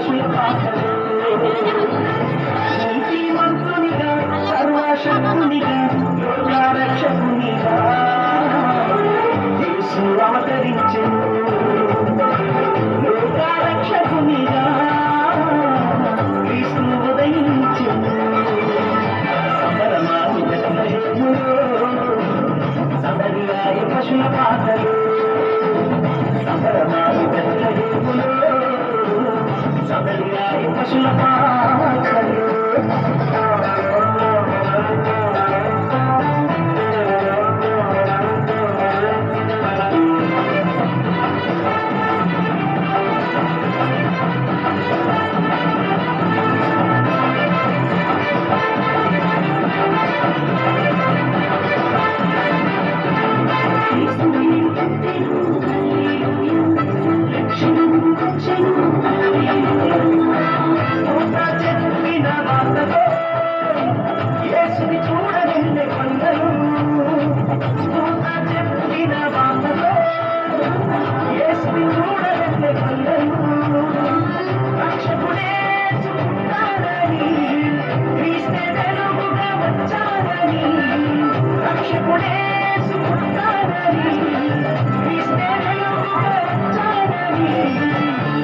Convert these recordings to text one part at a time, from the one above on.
పశుల పాకలు నీతిమంతునిగా సర్వశక్తునిగా లోకరక్షకునిగా యేసు అవతరించెను లోకరక్షకునిగా క్రీస్తు ఉదయించెను సంబరమాని బెత్లెహేములో సమరియాయ పశుల పాకలు సంబరమాని బెత్లెహేములో సమరియాయ పశుల పాకలు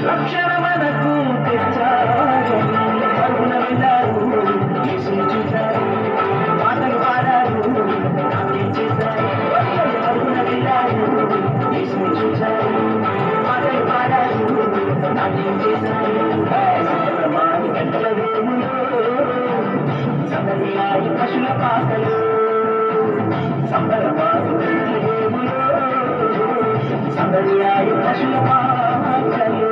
రక్షణమనకు తెచ్చారు పరుగున వెళ్ళారు యేసుని చూశారు పాటలు పాడారు నాట్యం చేశారు పరుగున వెళ్ళారు యేసుని చూశారు పాటలు పాడారు నాట్యం చేశారు సంబరమాని బెత్లెహేములో సమరియాయ పశుల పాకలు సంబరమాని బెత్లెహేములో సమరియాయ పశుల పాకలు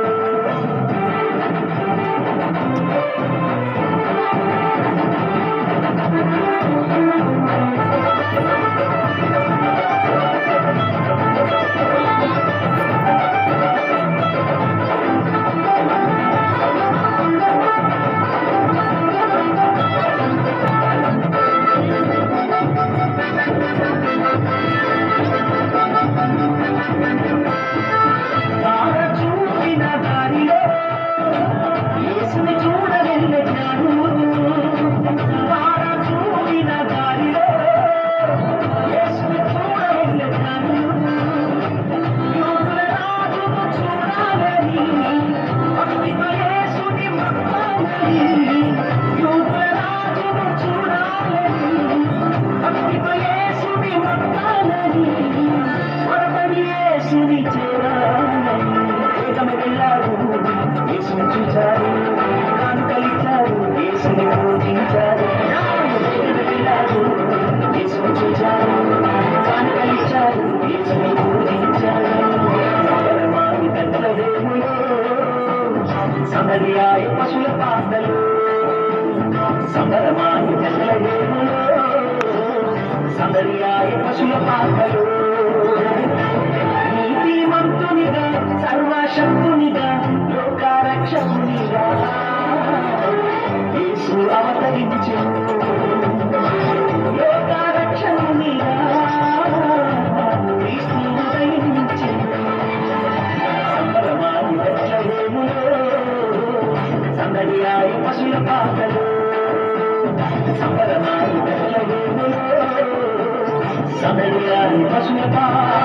యేసుని చూచారు కాంతలిచ్చారు యేసుని పూజించారు వెళ్ళారు యేసుని చూచారు కాంతలిచ్చారు యేసుని పూజించారు సంబరమాని బెత్లెహేములో సమరియాయ పశుల పాకలు సంబరమాని బెత్లెహేములో సమరియాయ పశుల పాకలు నీతిమంతునిగా సర్వశక్తునిగా లోకరక్షకునిగా యేసు అవతరించెను లోకరక్షకునిగా క్రీస్తు ఉదయించెను సంబరమాని బెత్లెహేములో సమరియాయ పశుల పాకలు సంబరమాని బెత్లెహేములో సమరియాయ పశుల పాకలు